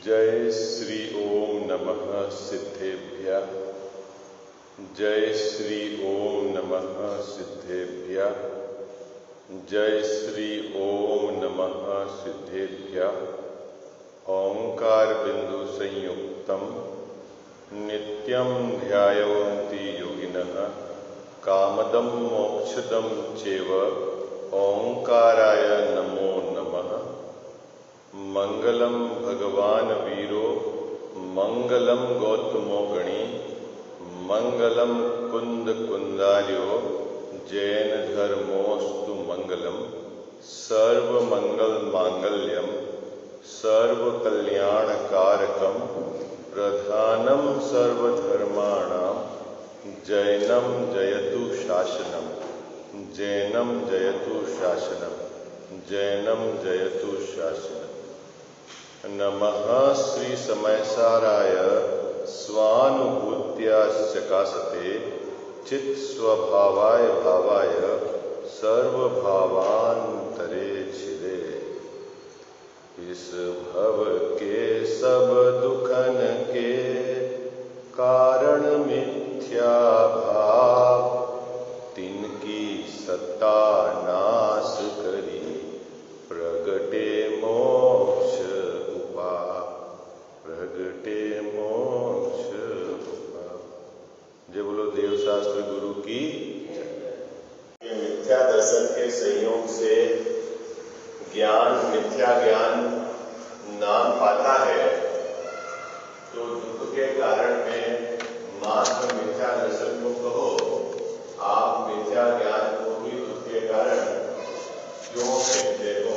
जय श्री ओम नमः सिद्धेभ्यः। जय श्री ओम नमः सिद्धेभ्यः। जय श्री ओम नमः सिद्धेभ्यः। ओंकार बिंदु संयुक्तम नित्यं ध्यायन्ति योगिनः कामदं मोक्षदं चैव ओंकाराय नमो नमः। मंगलम भगवान वीरो मंगलम गौतमो गणी मंगलम कुंद कुंदार्यो जैन धर्मोस्तु मंगलम सर्व मंगल मांगल्यम सर्व कल्याण कारकम प्रधानम सर्वधर्माणां जैनम जयतु शासनम जैनम जयतु शासनम जैनम जयतु शासनम। नमः श्री समयसाराय स्वानुभूत्या चकासते चित् स्वभावाय भावाय सर्वभावांतरे छिदे। इस भव के सब दुखन के कारण मिथ्या भाव तिनकी सत्ता नाश करी प्रगटे मोक्ष प्रगटे मोक्ष उपाय। जय बोलो देव शास्त्र गुरु की। मिथ्या दर्शन के संयोग से ज्ञान मिथ्या ज्ञान नाम पाता है, तो दुख के कारण में मात्र मिथ्या दर्शन को कहो, आप मिथ्या ज्ञान को भी दुख के कारण क्यों कहते हो?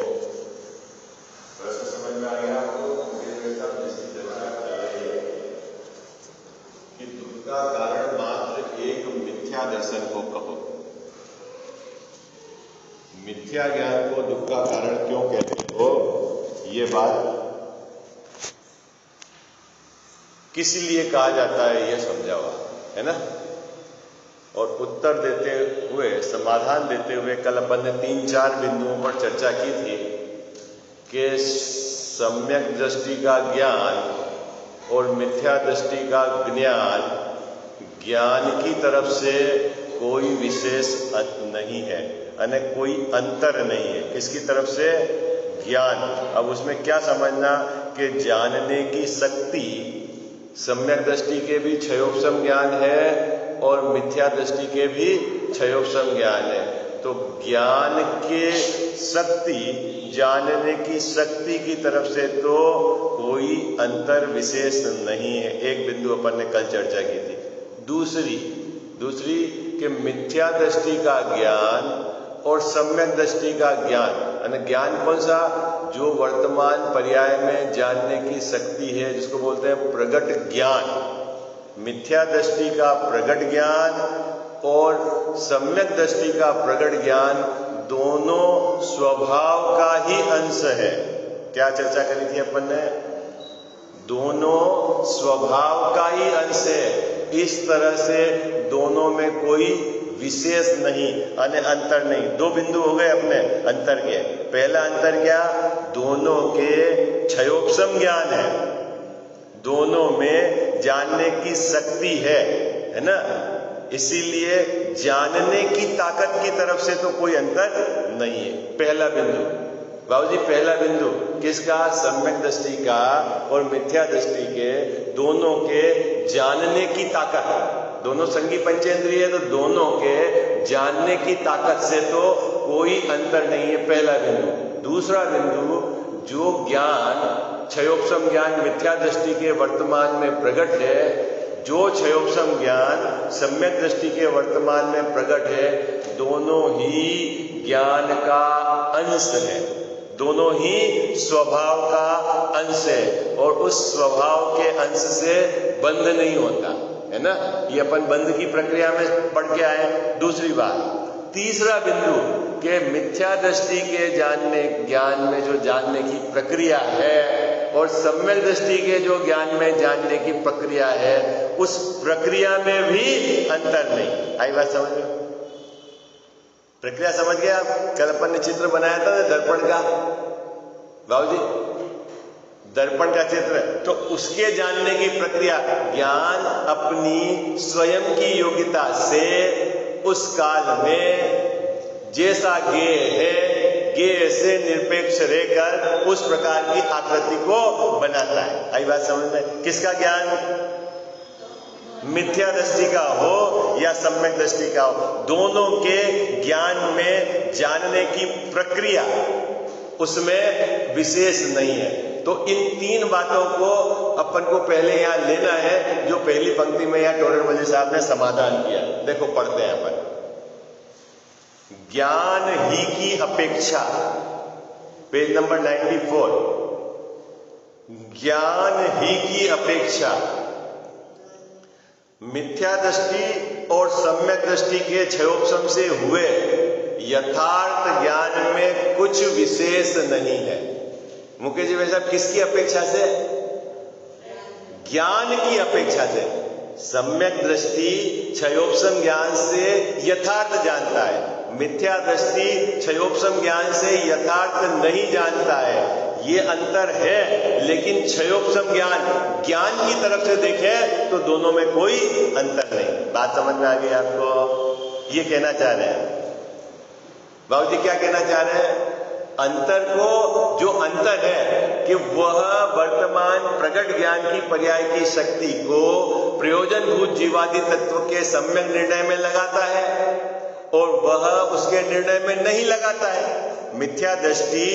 प्रश्न समझ में आ गया आपको? कि दुख का कारण मात्र एक मिथ्या दर्शन को कहो। मिथ्या ज्ञान को दुख का कारण क्यों कहते हो, ये बात किस लिए कहा जाता है ये समझावा है ना। और उत्तर देते हुए, समाधान देते हुए कल अपन ने 3-4 बिंदुओं पर चर्चा की थी कि सम्यक दृष्टि का ज्ञान और मिथ्या दृष्टि का ज्ञान की तरफ से कोई विशेष नहीं है, यानी कोई अंतर नहीं है। किसकी तरफ से? ज्ञान। अब उसमें क्या समझना कि जानने की शक्ति सम्यक दृष्टि के भी क्षयोपशम ज्ञान है और मिथ्या दृष्टि के भी क्षयोपशम ज्ञान है। तो ज्ञान के शक्ति, जानने की शक्ति की तरफ से तो कोई अंतर विशेष नहीं है। एक बिंदु अपन ने कल चर्चा की थी। दूसरी कि मिथ्या दृष्टि का ज्ञान और सम्यक दृष्टि का ज्ञान, यानी ज्ञान कौन सा? जो वर्तमान पर्याय में जानने की शक्ति है, जिसको बोलते हैं प्रगट ज्ञान। मिथ्या दृष्टि का प्रगट ज्ञान और सम्यक दृष्टि का प्रगट ज्ञान दोनों स्वभाव का ही अंश है। क्या चर्चा करी थी अपन ने? दोनों स्वभाव का ही अंश है। इस तरह से दोनों में कोई विशेष नहीं, अंतर नहीं। 2 बिंदु हो गए अपने अंतर के। पहला अंतर क्या? दोनों के क्षयोपशम ज्ञान है, दोनों में जानने की शक्ति है ना। इसीलिए जानने की ताकत की तरफ से तो कोई अंतर नहीं है। पहला बिंदु बाबूजी, पहला बिंदु किसका? सम्यक दृष्टि का और मिथ्या दृष्टि के, दोनों के जानने की ताकत। दोनों संगी पंचेंद्रिय है, तो दोनों के जानने की ताकत से तो कोई अंतर नहीं है। पहला बिंदु। दूसरा बिंदु, जो ज्ञान क्षयोपशम ज्ञान मिथ्या दृष्टि के वर्तमान में प्रकट है, जो क्षयोपशम ज्ञान सम्यक दृष्टि के वर्तमान में प्रकट है, दोनों ही ज्ञान का अंश है, दोनों ही स्वभाव का अंश है। और उस स्वभाव के अंश से बंध नहीं होता है ना। ये अपन बंध की प्रक्रिया में पढ़ के आए। दूसरी बात। तीसरा बिंदु कि मिथ्या दृष्टि के ज्ञान में जो जानने की प्रक्रिया है और सम्यक दृष्टि के जो ज्ञान में जानने की प्रक्रिया है, उस प्रक्रिया में भी अंतर नहीं। आई बात समझ में? प्रक्रिया समझ गए आप? कल अपन ने चित्र बनाया था दर्पण का। बाबूजी, दर्पण का चित्र, तो उसके जानने की प्रक्रिया, ज्ञान अपनी स्वयं की योग्यता से उस काल में जैसा ज्ञेय है, ज्ञेय से निरपेक्ष रहकर उस प्रकार की आकृति को बनाता है। आई बात समझ में? किसका ज्ञान? मिथ्या दृष्टि का हो या सम्यक दृष्टि का हो, दोनों के ज्ञान में जानने की प्रक्रिया उसमें विशेष नहीं है। तो इन तीन बातों को अपन को पहले यहां लेना है, जो पहली पंक्ति में यहां टोडरमल साहब ने समाधान किया। देखो पढ़ते हैं अपन। ज्ञान ही की अपेक्षा, पेज नंबर 94, ज्ञान ही की अपेक्षा मिथ्या दृष्टि और सम्यक दृष्टि के क्षयोपशम से हुए यथार्थ ज्ञान में कुछ विशेष नहीं है। मुकेश जी भाई साहब, किसकी अपेक्षा से? ज्ञान की अपेक्षा से। सम्यक दृष्टि क्षयोपशम ज्ञान से यथार्थ जानता है, मिथ्या दृष्टि क्षयोपशम ज्ञान से यथार्थ नहीं जानता है। ये अंतर है, लेकिन क्षयोपशम ज्ञान की तरफ से देखें तो दोनों में कोई अंतर नहीं। बात समझ में आ गई आपको? ये कहना चाह रहे हैं बाबू जी, क्या कहना चाह रहे हैं? अंतर को, जो अंतर है कि वह वर्तमान प्रकट ज्ञान की पर्याय की शक्ति को प्रयोजनभूत जीवादि तत्व के सम्यक निर्णय में लगाता है और वह उसके निर्णय में नहीं लगाता है। मिथ्या दृष्टि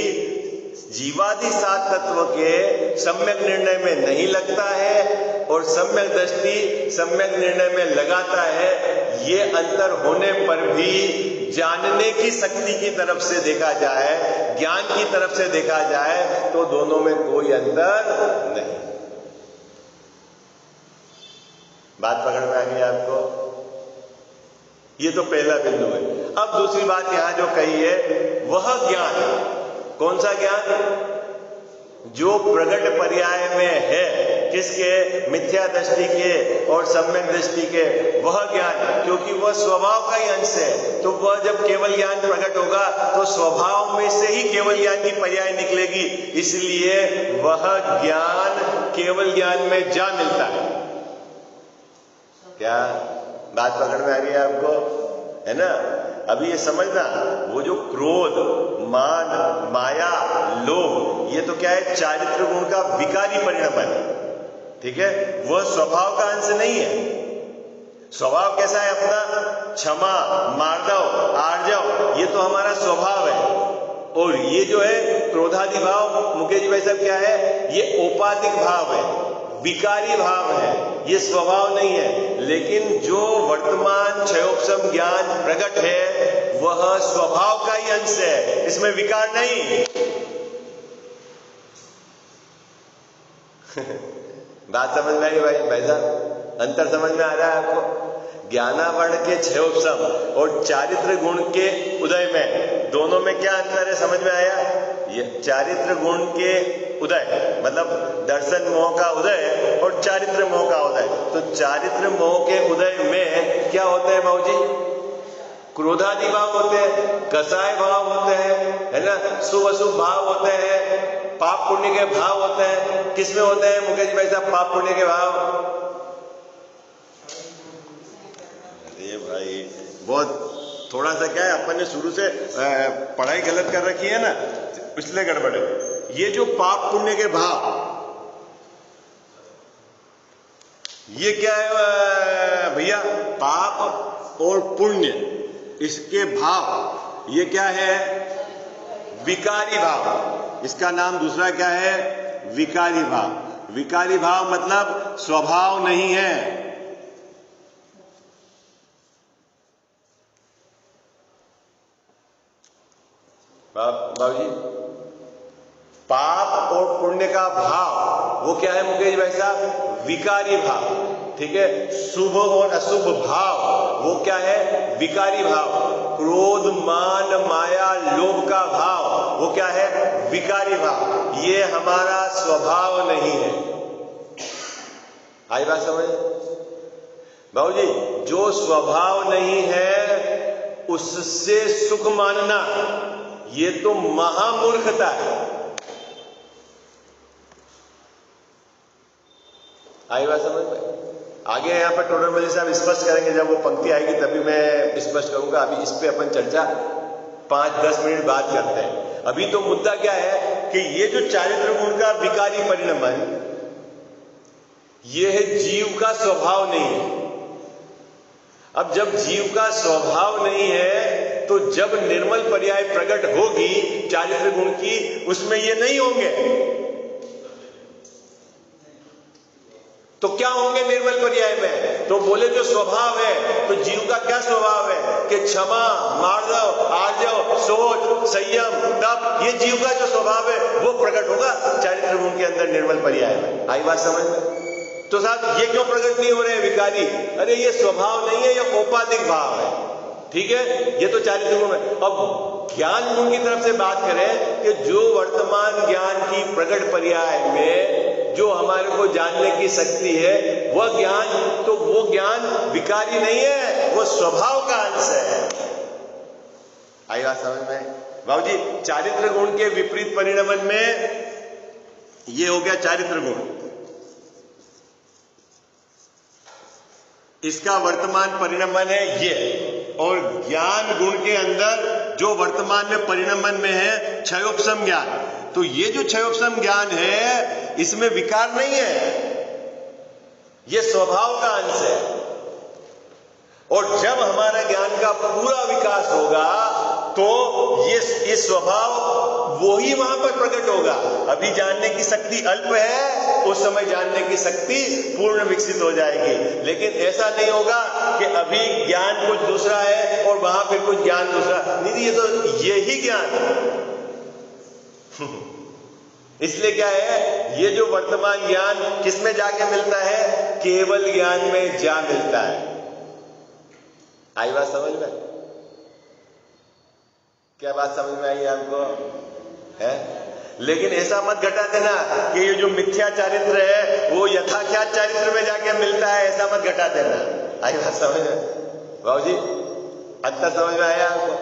जीवादि सात तत्व के सम्यक निर्णय में नहीं लगता है और सम्यक दृष्टि सम्यक निर्णय में लगाता है। ये अंतर होने पर भी जानने की शक्ति की तरफ से देखा जाए, ज्ञान की तरफ से देखा जाए तो दोनों में कोई अंतर नहीं। बात पकड़ में आ गई आपको? ये तो पहला बिंदु है। अब दूसरी बात यहां जो कही है, वह ज्ञान, कौन सा ज्ञान? जो प्रगट पर्याय में है, किसके? मिथ्या दृष्टि के और सम्यक दृष्टि के, वह ज्ञान, क्योंकि वह स्वभाव का ही अंश है। तो वह जब केवल ज्ञान प्रकट होगा तो स्वभाव में से ही केवल ज्ञान की पर्याय निकलेगी, इसलिए वह ज्ञान केवल ज्ञान में जा मिलता है। क्या बात पकड़ में आ गई आपको? है ना? अभी ये समझना, वो जो क्रोध, मान, माया, लोभ, ये तो क्या है? चारित्र गुण का विकारी परिणाम है। ठीक है? वह स्वभाव का अंश नहीं है। स्वभाव कैसा है अपना? क्षमा, मार्दव, आर्जव, ये तो हमारा स्वभाव है। और ये जो है क्रोधादि भाव, मुकेश जी भाई साहब, क्या है? ये औपाधिक भाव है, विकारी भाव है, ये स्वभाव नहीं है। लेकिन जो वर्तमान क्षयोपशम ज्ञान प्रकट है वह स्वभाव का ही अंश है, इसमें विकार नहीं। बात समझ में आई भाई साहब? अंतर समझ में आ रहा है आपको? ज्ञानावरण के क्षयोपशम और चारित्र गुण के उदय में, दोनों में क्या अंतर है? समझ में आया? ये चारित्र गुण के उदय मतलब दर्शन मोह का उदय और चारित्र मोह का उदय। तो चारित्र मोह के उदय में क्या होते हैं बाबूजी? क्रोधादि भाव होते हैं, कसाय भाव होते हैं, है ना, शुभ अशुभ भाव होते हैं, पाप पुण्य के भाव होते हैं। किसमें होते हैं मुकेश भाई साहब पाप पुण्य के भाव? अरे भाई बहुत थोड़ा सा क्या है, अपन ने शुरू से पढ़ाई गलत कर रखी है ना, इसलिए गड़बड़ है। ये जो पाप पुण्य के भाव, ये क्या है भैया? पाप और पुण्य, इसके भाव, ये क्या है? विकारी भाव। इसका नाम दूसरा क्या है? विकारी भाव। विकारी भाव मतलब स्वभाव नहीं है। बाबूजी, पाप और पुण्य का भाव वो क्या है मुकेश भाई साहब? विकारी भाव। ठीक है? शुभ और अशुभ भाव वो क्या है? विकारी भाव। क्रोध, मान, माया, लोभ का भाव वो क्या है? विकारी भाव। ये हमारा स्वभाव नहीं है। आई बात समझ बाबूजी? जो स्वभाव नहीं है उससे सुख मानना ये तो महामूर्खता है। आगे यहाँ पर टोडरमल साहब स्पष्ट करेंगे, जब वो पंक्ति आएगी तभी मैं स्पष्ट करूंगा। अभी इस पे अपन चर्चा 5-10 मिनट बाद करते हैं। अभी तो मुद्दा क्या है कि ये जो चारित्र गुण का विकारी परिणमन, ये है जीव का स्वभाव नहीं है। अब जब जीव का स्वभाव नहीं है तो जब निर्मल पर्याय प्रकट होगी चारित्र गुण की, उसमें ये नहीं होंगे। तो क्या होंगे निर्मल पर्याय में? तो बोले जो स्वभाव है, तो जीव का क्या स्वभाव है कि क्षमा, मार्दव, आर्जव, सोच, संयम, तप, ये जीव का जो स्वभाव है वो प्रकट होगा चारित्र गुण के अंदर निर्मल पर्याय में। आई बात समझ में? तो साहब ये क्यों प्रकट नहीं हो रहे हैं विकारी? अरे ये स्वभाव नहीं है, ये औपाधिक भाव है। ठीक है, ये तो चारित्र गुण है। अब ज्ञान गुण की तरफ से बात करें कि जो वर्तमान ज्ञान की प्रकट पर्याय में जो हमारे को जानने की शक्ति है, वह ज्ञान, तो वो ज्ञान विकारी नहीं है, वो स्वभाव का अंश है। आई बात समझ में? बाबू जी, चारित्र गुण के विपरीत परिणमन में ये हो गया चारित्र गुण, इसका वर्तमान परिणमन है ये। और ज्ञान गुण के अंदर जो वर्तमान में परिणमन में है क्षयोपशम ज्ञान, तो ये जो क्षयोपशम ज्ञान है इसमें विकार नहीं है, ये स्वभाव का अंश है। और जब हमारा ज्ञान का पूरा विकास होगा तो ये स्वभाव वो ही वहां पर प्रकट होगा। अभी जानने की शक्ति अल्प है, उस समय जानने की शक्ति पूर्ण विकसित हो जाएगी। लेकिन ऐसा नहीं होगा कि अभी ज्ञान कुछ दूसरा है और वहां फिर कुछ ज्ञान दूसरा नहीं, ये तो यही ज्ञान है। इसलिए क्या है, ये जो वर्तमान ज्ञान किसमें जाके मिलता है? केवल ज्ञान में जा मिलता है। आई बात समझ में? क्या बात समझ में आई आपको? है? लेकिन ऐसा मत घटा देना कि ये जो मिथ्या चारित्र है वो यथाख्यात चारित्र में जाके मिलता है, ऐसा मत घटा देना। आई बात समझ में? बाबू जी, अंतर समझ में आया आपको?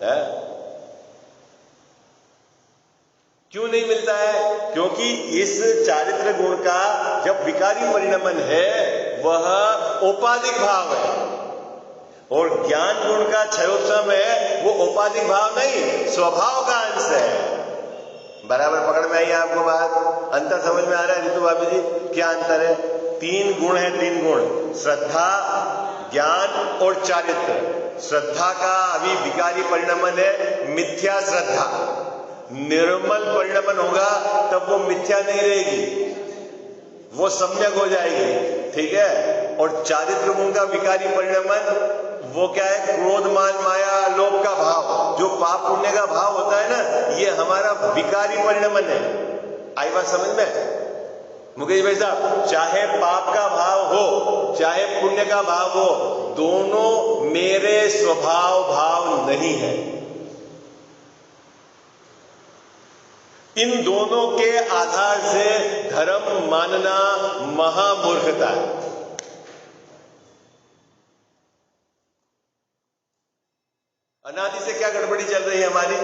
है? क्यों नहीं मिलता है? क्योंकि इस चारित्र गुण का जब विकारी परिणमन है वह औपाधिक भाव है, और ज्ञान गुण का क्षयोपशम है वो औपाधिक भाव नहीं, स्वभाव का अंश है। बराबर पकड़ में आई आपको बात? अंतर समझ में आ रहा है रितु भाभी जी? क्या अंतर है? 3 गुण है, 3 गुण, श्रद्धा, ज्ञान और चारित्र। श्रद्धा का अभी विकारी परिणमन है मिथ्या श्रद्धा। निर्मल परिणमन होगा तब वो मिथ्या नहीं रहेगी, वो सम्यक हो जाएगी। ठीक है? और चारित्र गुण का विकारी परिणमन वो क्या है? क्रोध, मान, माया, लोभ का भाव, जो पाप पुण्य का भाव होता है ना, ये हमारा विकारी परिणमन है। आई बात समझ में? मुकेश भाई साहब, चाहे पाप का भाव हो चाहे पुण्य का भाव हो, दोनों मेरे स्वभाव भाव नहीं है। इन दोनों के आधार से धर्म मानना महामूर्खता है। अनादि से क्या गड़बड़ी चल रही है हमारी?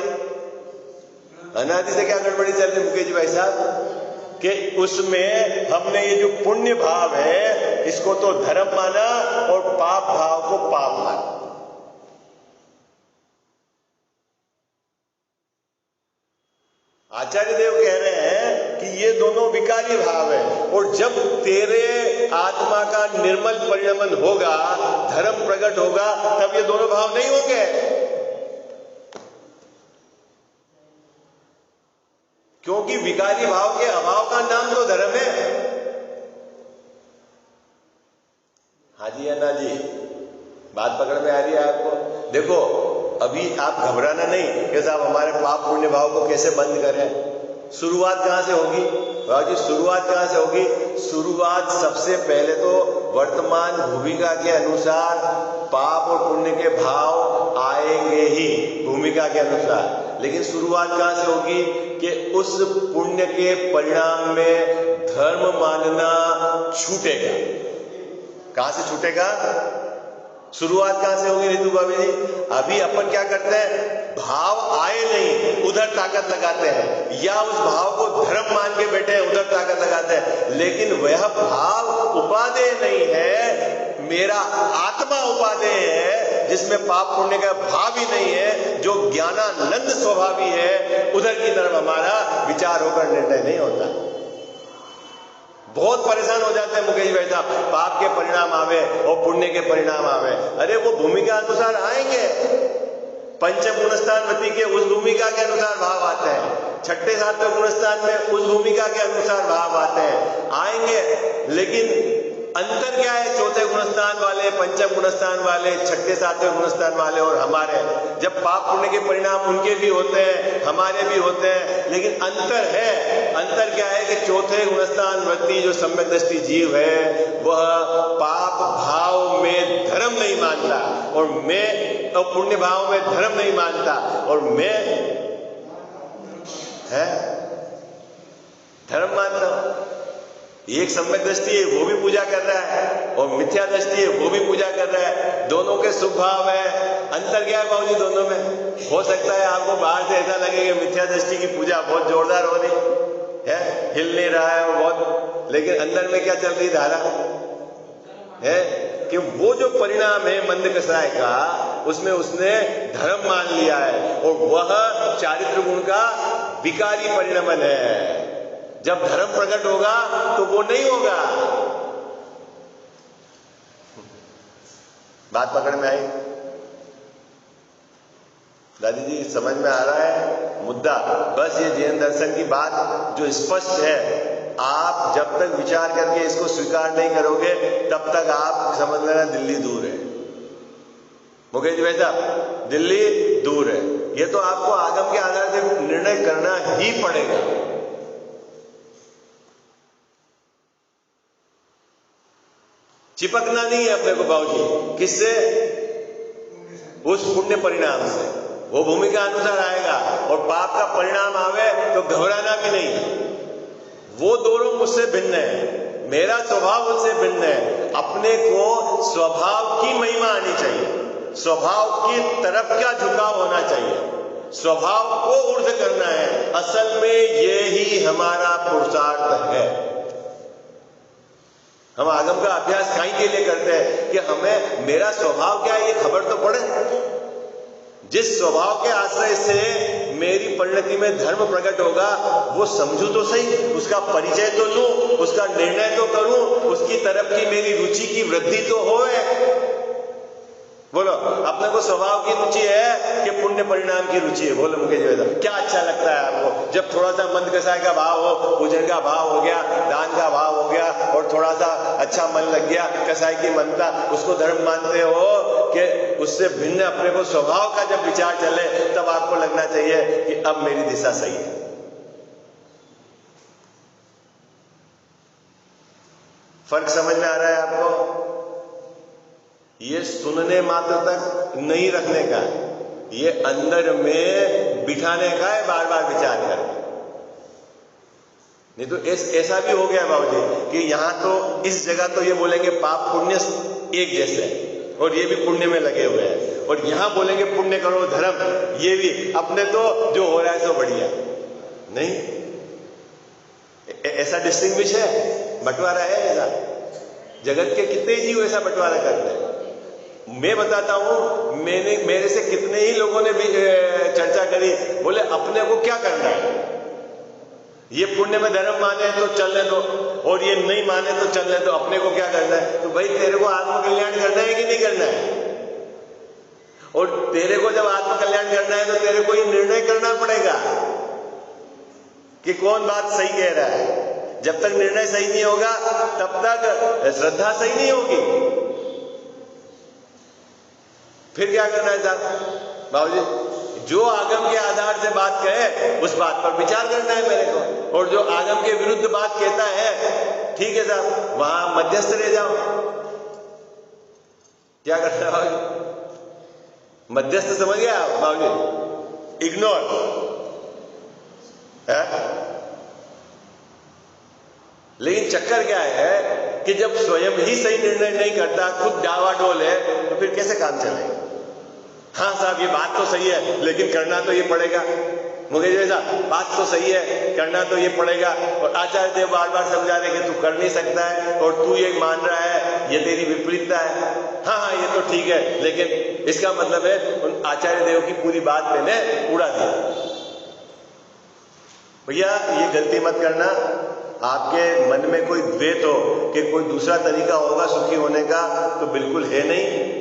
अनादि से क्या गड़बड़ी चल रही है मुकेश भाई साहब? कि उसमें हमने ये जो पुण्य भाव है इसको तो धर्म माना और पाप भाव को पाप माना। आचार्य देव कह रहे हैं कि ये दोनों विकारी भाव है, और जब तेरे आत्मा का निर्मल परिणमन होगा, धर्म प्रकट होगा, तब ये दोनों भाव नहीं होंगे। क्योंकि विकारी भाव के अभाव का नाम तो धर्म है। हाँ जी या ना जी? बात पकड़ में आ रही है आपको? देखो, अभी आप घबराना नहीं कि साहब हमारे पाप पुण्य भाव को कैसे बंद करें। शुरुआत कहां से होगी? बाबू जी, शुरुआत कहां से होगी? शुरुआत सबसे पहले तो वर्तमान भूमिका के अनुसार पाप और पुण्य के भाव आएंगे ही, भूमिका के अनुसार। लेकिन शुरुआत कहां से होगी कि उस पुण्य के परिणाम में धर्म मानना छूटेगा। कहां से छूटेगा? शुरुआत कहां से होगी रितु भाभी जी? अभी अपन क्या करते हैं, भाव आए नहीं उधर ताकत लगाते हैं, या उस भाव को धर्म मान के बैठे हैं उधर ताकत लगाते हैं। लेकिन वह भाव उपादेय नहीं है, मेरा आत्मा उपादेय है, जिसमें पाप पुण्य का भाव ही नहीं है, जो ज्ञानानंद स्वभावी है, उधर की तरफ हमारा विचार होकर निर्णय नहीं होता। बहुत परेशान हो जाते हैं मुकेश भाई साहब, पाप के परिणाम आवे और पुण्य के परिणाम आवे। अरे वो भूमिका अनुसार आएंगे, पंचम गुणस्थानवती के उस भूमिका के अनुसार भाव आते हैं, छठे सातवें गुणस्थान में उस भूमिका के अनुसार भाव आते हैं, आएंगे। लेकिन अंतर क्या है चौथे गुणस्थान वाले, पंचम गुणस्थान वाले, छठे सातवें गुणस्थान वाले और हमारे? जब पाप पुण्य के परिणाम उनके भी होते हैं, हमारे भी होते हैं, लेकिन अंतर है। अंतर क्या है कि चौथे गुणस्थान वृत्ति जो सम्यक दृष्टि जीव है, वह पाप भाव में धर्म नहीं मानता, और मैं तो पुण्य भाव में धर्म नहीं मानता, और मैं है धर्म मानता हूं। एक सम्यक दृष्टि है वो भी पूजा कर रहा है, और मिथ्या दृष्टि है वो भी पूजा कर रहा है। दोनों के शुभ भाव है। अंतर क्या है बाबूजी दोनों में? हो सकता है आपको बाहर से ऐसा लगे कि मिथ्या दृष्टि की पूजा बहुत जोरदार हो रही है, हिल नहीं रहा है वो बहुत, लेकिन अंदर में क्या चल रही धारा है कि वो जो परिणाम है मंद कसाय का, उसमें उसने धर्म मान लिया है, और वह चारित्र गुण का विकारी परिणमन है। जब धर्म प्रकट होगा तो वो नहीं होगा। बात पकड़ में आई दादी जी? समझ में आ रहा है मुद्दा? बस ये जैन दर्शन की बात जो स्पष्ट है, आप जब तक विचार करके इसको स्वीकार नहीं करोगे तब तक आप समझ लेना दिल्ली दूर है। मुकेश भाई साहब, दिल्ली दूर है। ये तो आपको आगम के आधार से निर्णय करना ही पड़ेगा। चिपकना नहीं है अपने को बाबूजी, किससे? उस पुण्य परिणाम से। वो भूमिका अनुसार आएगा, और पाप का परिणाम आवे तो घबराना भी नहीं। वो दोनों मुझसे भिन्न है, मेरा स्वभाव उनसे भिन्न है। अपने को स्वभाव की महिमा आनी चाहिए, स्वभाव की तरफ क्या झुकाव होना चाहिए, स्वभाव को ऊर्ध्व करना है। असल में ये ही हमारा पुरुषार्थ है। हम आगम का अभ्यास काहे के लिए करते हैं कि हमें मेरा स्वभाव क्या है ये खबर तो पड़े। जिस स्वभाव के आश्रय से मेरी परिणति में धर्म प्रकट होगा वो समझू तो सही, उसका परिचय तो लूं, उसका निर्णय तो करूं, उसकी तरफ की मेरी रुचि की वृद्धि तो होए। बोलो, अपने को स्वभाव की रुचि है कि पुण्य परिणाम की रुचि है? बोलो मुकेश भाई, क्या अच्छा लगता है आपको जब थोड़ा सा मंद कसाय का भाव हो, पूजन का भाव हो गया, दान का भाव हो गया, और थोड़ा सा अच्छा मन लग गया कसाई की मनता, उसको धर्म मानते हो कि उससे भिन्न अपने को स्वभाव का जब विचार चले तब आपको लगना चाहिए कि अब मेरी दिशा सही है। फर्क समझ में आ रहा है आपको? ये सुनने मात्र तक नहीं रखने का है, ये अंदर में बिठाने का है, बार बार विचार करके। नहीं तो ऐसा भी हो गया बाबूजी कि यहां तो इस जगह तो ये बोलेंगे पाप पुण्य एक जैसे है, और ये भी पुण्य में लगे हुए हैं, और यहां बोलेंगे पुण्य करो धर्म, ये भी अपने तो जो हो रहा है सो बढ़िया नहीं। ऐसा डिस्टिंग्विश है, बंटवारा है ऐसा? जगत के कितने जीव ऐसा बंटवारा करते हैं? मैं बताता हूं, मेरे से कितने ही लोगों ने भी चर्चा करी, बोले अपने को क्या करना है, ये पुण्य में धर्म माने तो चलने दो, और ये नहीं माने तो चलने दो, अपने को क्या करना है? तो भाई तेरे को आत्मकल्याण करना है कि नहीं करना है? और तेरे को जब आत्मकल्याण करना है तो तेरे को ये निर्णय करना पड़ेगा कि कौन बात सही कह रहा है। जब तक निर्णय सही नहीं होगा तब तक श्रद्धा सही नहीं होगी। फिर क्या करना है साहब बाबूजी? जो आगम के आधार से बात कहे उस बात पर विचार करना है मेरे को, और जो आगम के विरुद्ध बात कहता है, ठीक है साहब, वहां मध्यस्थ रह जाओ। क्या करना है बाबूजी? मध्यस्थ समझ गया आप बाबूजी? इग्नोर है। लेकिन चक्कर क्या है कि जब स्वयं ही सही निर्णय नहीं करता, खुद डावाडोल है, तो फिर कैसे काम चलेगा? हाँ साहब ये बात तो सही है लेकिन करना तो ये पड़ेगा, मुकेश भाई साहब बात तो सही है करना तो ये पड़ेगा, और आचार्य देव बार बार समझा रहे कि तू कर नहीं सकता है और तू ये मान रहा है, ये तेरी विपरीतता है। हाँ हाँ ये तो ठीक है, लेकिन इसका मतलब है उन आचार्य देव की पूरी बात मैंने उड़ा दी। भैया ये गलती मत करना, आपके मन में कोई द्वैत हो कि कोई दूसरा तरीका होगा सुखी होने का, तो बिल्कुल है नहीं।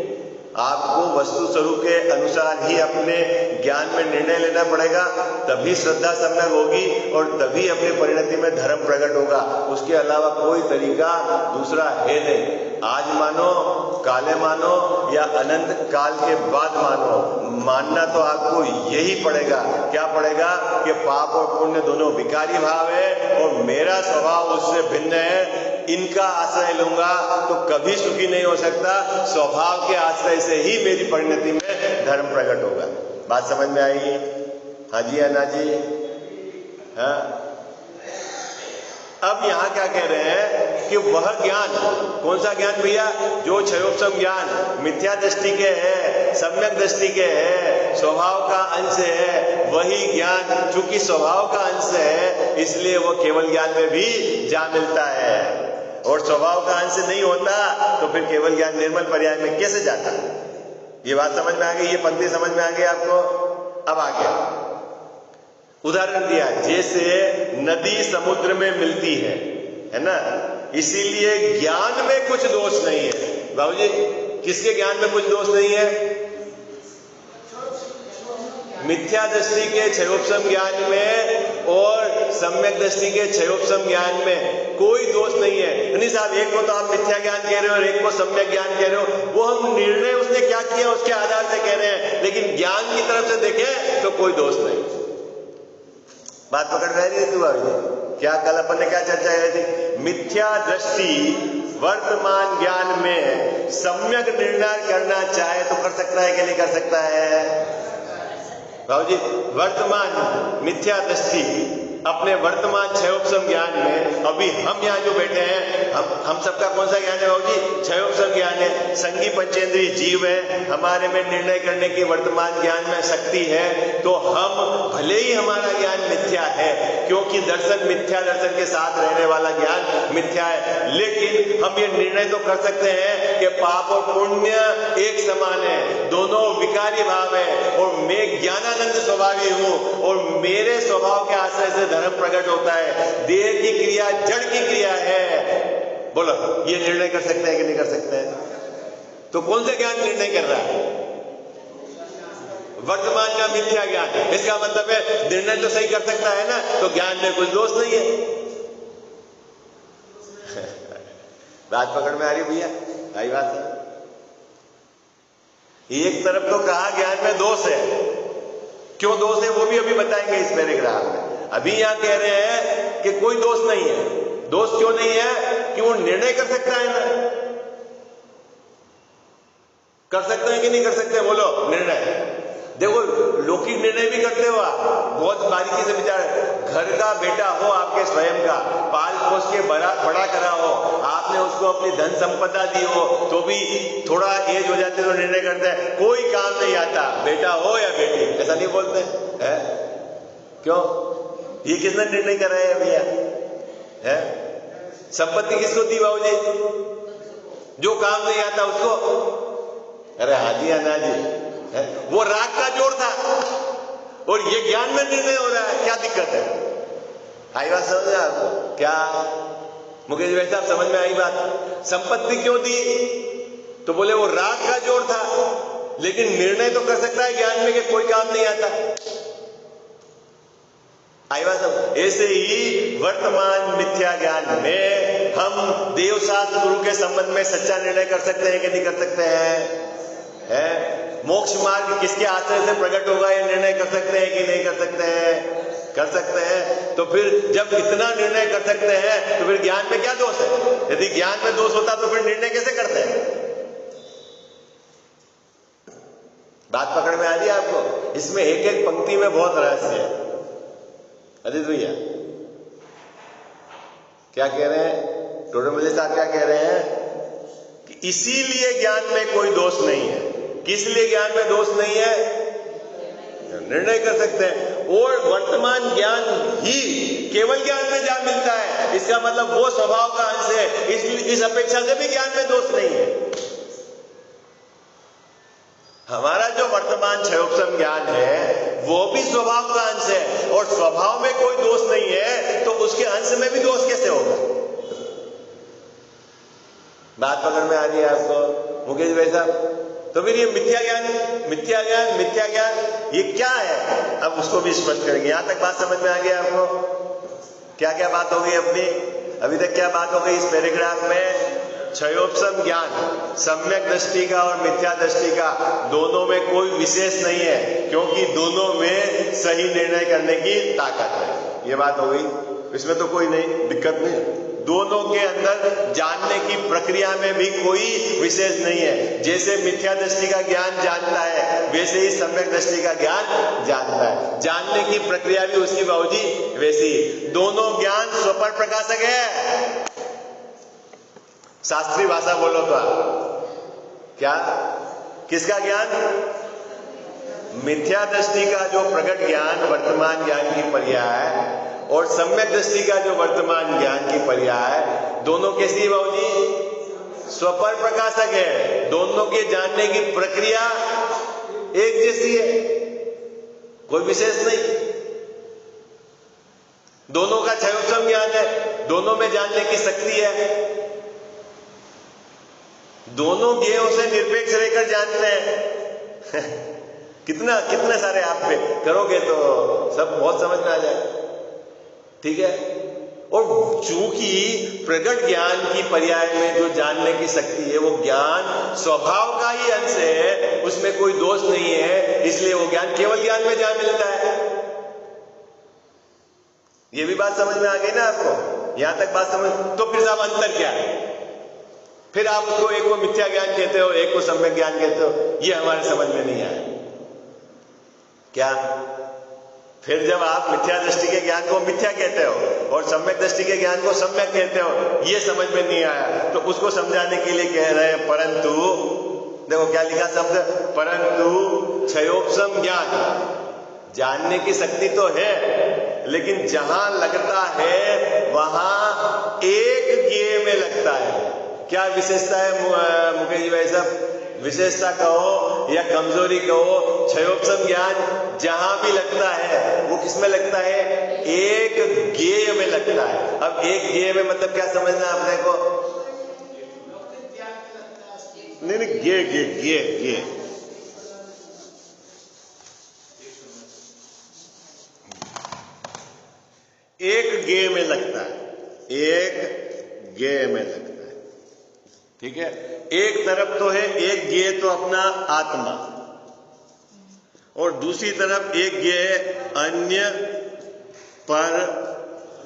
आपको वस्तु स्वरूप के अनुसार ही अपने ज्ञान में निर्णय लेना पड़ेगा, तभी श्रद्धा सम्यक होगी और तभी अपनी परिणति में धर्म प्रकट होगा। उसके अलावा कोई तरीका दूसरा है नहीं। आज मानो, काले मानो या अनंत काल के बाद मानो, मानना तो आपको यही पड़ेगा। क्या पड़ेगा? कि पाप और पुण्य दोनों विकारी भाव है और मेरा स्वभाव उससे भिन्न है, इनका आश्रय लूंगा तो कभी सुखी नहीं हो सकता। स्वभाव के आश्रय से ही मेरी परिणति में धर्म प्रकट होगा। बात समझ में आई? हाँ जी या ना जी? हाँ। अब यहां क्या कह रहे हैं कि वह ज्ञान, कौन सा ज्ञान भैया? जो क्षयोपशम ज्ञान मिथ्या दृष्टि के है, सम्यक दृष्टि के है, स्वभाव का अंश है, वही ज्ञान चूंकि स्वभाव का अंश है इसलिए वो केवल ज्ञान में भी जा मिलता है, और स्वभाव का अंश नहीं होता तो फिर केवल ज्ञान निर्मल पर्याय में कैसे जाता? ये बात समझ में आ गई? ये पंक्ति समझ में आ गई आपको? अब आ गया उदाहरण दिया, जैसे नदी समुद्र में मिलती है ना, इसीलिए ज्ञान में कुछ दोष नहीं है। बाबूजी किसके ज्ञान में कुछ दोष नहीं है? मिथ्या दृष्टि के क्षयोपशम ज्ञान में और सम्यक दृष्टि के क्षयोपशम ज्ञान में कोई दोष नहीं है। नहीं साहब एक को तो आप मिथ्या ज्ञान कह रहे हो और एक को सम्यक ज्ञान कह रहे हो, वो हम निर्णय उसने क्या किया उसके आधार से कह रहे हैं, लेकिन ज्ञान की तरफ से देखें तो कोई दोष नहीं। बात पकड़ में आ रही है तुम्हारी? क्या कल अपन ने क्या चर्चा की थी? मिथ्या दृष्टि वर्तमान ज्ञान में सम्यक निर्णय करना चाहे तो कर सकता है कि नहीं कर सकता है? बाबूजी वर्तमान मिथ्या दृष्टि अपने वर्तमान क्षयोपशम ज्ञान में, अभी हम यहाँ जो बैठे हैं, हम सबका कौन सा ज्ञान है बाबूजी? क्षयोपशम ज्ञान है। संगी पंचेंद्रीय जीव है, हमारे में निर्णय करने की वर्तमान ज्ञान में शक्ति है, तो हम भले ही हमारा ज्ञान मिथ्या है, क्योंकि दर्शन मिथ्या दर्शन के साथ रहने वाला ज्ञान मिथ्या है, लेकिन हम ये निर्णय तो कर सकते हैं कि पाप और पुण्य एक समान है, दोनों विकारी भाव है, और मैं ज्ञानानंद स्वभावी हूं और मेरे स्वभाव के आश्रय से धर्म प्रकट होता है। देह की क्रिया जड़ की क्रिया है। बोलो ये निर्णय कर सकते हैं कि नहीं कर सकते हैं? तो कौन से ज्ञान निर्णय कर रहा है? वर्तमान का मिथ्या ज्ञान। इसका मतलब है निर्णय तो सही कर सकता है ना, तो ज्ञान में कुछ दोष नहीं है। बात पकड़ में आ रही भैया? आई बात है। एक तरफ तो कहा ज्ञान में दोष है, क्यों दोष है वो भी अभी बताएंगे इस पैराग्राफ में। अभी यहां कह रहे हैं कि कोई दोष नहीं है। दोष क्यों नहीं है? कि वो निर्णय कर सकता है ना। कर सकते हैं कि नहीं कर सकते? बोलो निर्णय। देखो लौकिक निर्णय भी करते हो आप, बहुत बारीकी से विचार। घर का बेटा हो आपके स्वयं का, पाल पोस के बड़ा करा हो, आपने उसको अपनी धन संपदा दी हो, तो भी थोड़ा एज हो जाते तो निर्णय करते हैं कोई काम नहीं आता, बेटा हो या बेटी, ऐसा नहीं बोलते हैं? क्यों? ये किसने निर्णय करा है भैया? है संपत्ति किसको दी बाबूजी? जो काम नहीं आता उसको। अरे हाजी अन्ना जी है? वो राग का जोड़ था और ये ज्ञान में निर्णय हो रहा है, क्या दिक्कत है? आई बात समझ में आपको? क्या मुकेश भाई साहब समझ में आई बात? संपत्ति क्यों दी? तो बोले वो राग का जोड़ था, लेकिन निर्णय तो कर सकता है ज्ञान में कि कोई काम नहीं आता। आई बात सब। ऐसे ही वर्तमान मिथ्या ज्ञान में हम देवशास्त्र गुरु के संबंध में सच्चा निर्णय कर सकते हैं कि नहीं कर सकते हैं? मोक्ष मार्ग किसके आश्रय से प्रकट होगा ये निर्णय कर सकते हैं कि नहीं कर सकते हैं? कर सकते हैं। तो फिर जब इतना निर्णय कर सकते हैं तो फिर ज्ञान में क्या दोष है? यदि ज्ञान में दोष होता तो फिर निर्णय कैसे करते हैं? बात पकड़ में आ रही है आपको? इसमें एक एक पंक्ति में बहुत रहस्य है। अजीत भैया क्या कह रहे हैं? टोडरमल्ली साहब क्या कह रहे हैं कि इसीलिए ज्ञान में कोई दोष नहीं है। किस लिए ज्ञान में दोष नहीं है? निर्णय कर सकते हैं। और वर्तमान ज्ञान ही केवल ज्ञान में जहां मिलता है, इसका मतलब वो स्वभाव का अंश है। इस अपेक्षा से भी ज्ञान में दोष नहीं है। हमारा जो वर्तमान क्षयोपशम ज्ञान है वो भी स्वभाव का अंश है, और स्वभाव में कोई दोष नहीं है तो उसके अंश में भी दोष कैसे होगा? बात पकड़ में आ रही है आपको मुकेश भाई साहब? तो फिर ये मिथ्या ज्ञान ये क्या है? अब उसको भी स्पष्ट करेंगे। यहां तक बात समझ में आ गया आपको? क्या क्या बात हो गई अपनी? अभी तक क्या बात हो गई इस पैराग्राफ में? क्षयोपशम ज्ञान, सम्यक दृष्टि का और मिथ्या दृष्टि का, दोनों में कोई विशेष नहीं है, क्योंकि दोनों में सही निर्णय करने की ताकत है। ये बात हो गई, इसमें तो कोई नहीं दिक्कत नहीं। दोनों के अंदर जानने की प्रक्रिया में भी कोई विशेष नहीं है। जैसे मिथ्या दृष्टि का ज्ञान जानता है, वैसे ही सम्यक दृष्टि का ज्ञान जानता है। जानने की प्रक्रिया भी उसकी बाबूजी वैसी। दोनों ज्ञान स्वपर प्रकाशक है। शास्त्रीय भाषा बोलो तो क्या? किसका ज्ञान? मिथ्या दृष्टि का जो प्रकट ज्ञान वर्तमान ज्ञान की पर्याय है, और सम्यक दृष्टि का जो वर्तमान ज्ञान की पर्याय है, दोनों कैसी है बाबूजी? स्वपर प्रकाशक है। दोनों के जानने की प्रक्रिया एक जैसी है, कोई विशेष नहीं। दोनों का क्षयोपशम ज्ञान है, दोनों में जानने की शक्ति है, दोनों ज्ञेयों से निरपेक्ष रहकर जानते हैं। कितना सारे आप पे करोगे तो सब बहुत समझ में आ जाए। ठीक है? और चूंकि प्रगट ज्ञान की पर्याय में जो जानने की शक्ति है वो ज्ञान स्वभाव का ही अंश है, उसमें कोई दोष नहीं है, इसलिए वो ज्ञान केवल ज्ञान में जहां मिलता है। ये भी बात समझ में आ गई ना आपको? यहां तक बात समझ? तो फिर साहब अंतर क्या है? फिर आप उसको एक को मिथ्या ज्ञान कहते हो, एक को सम्यक ज्ञान कहते हो, ये हमारे समझ में नहीं आया। क्या? फिर जब आप मिथ्या दृष्टि के ज्ञान को मिथ्या कहते हो और सम्यक दृष्टि के ज्ञान को सम्यक कहते हो, ये समझ में नहीं आया, तो उसको समझाने के लिए कह रहे हैं परंतु, देखो क्या लिखा शब्द, परंतु क्षयोपशम ज्ञान, जानने की शक्ति तो है, लेकिन जहां लगता है वहां एक ज्ञेय में लगता है। क्या विशेषता है मुकेश भाई साहब? विशेषता कहो या कमजोरी कहो, क्षयोपशम ज्ञान जहां भी लगता है वो किसमें लगता है? एक ज्ञेय में लगता है। अब एक ज्ञेय में मतलब क्या समझना आपने को? नहीं, ज्ञेय एक ज्ञेय में लगता है, एक ज्ञेय में लगता है। ठीक है? एक तरफ तो है एक ज्ञेय तो अपना आत्मा, और दूसरी तरफ एक ज्ञेय अन्य पर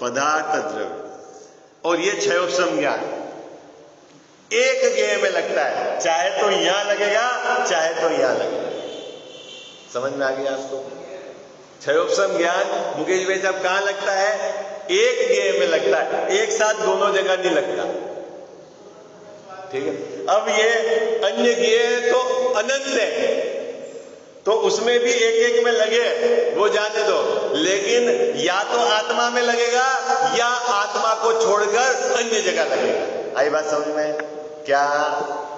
पदार्थ द्रव्य, और ये क्षयोपशम ज्ञान एक ज्ञेय में लगता है, चाहे तो यहां लगेगा चाहे तो यहां लगेगा। समझ में आ गया आपको? क्षयोपशम ज्ञान मुकेश भाई साहब कहां लगता है? एक ज्ञेय में लगता है, एक साथ दोनों जगह नहीं लगता। ठीक है? अब ये अन्य ज्ञेय तो अनंत है, तो उसमें भी एक एक में लगे, वो जाने दो, लेकिन या तो आत्मा में लगेगा या आत्मा को छोड़कर अन्य जगह लगेगा। आई बात समझ में? क्या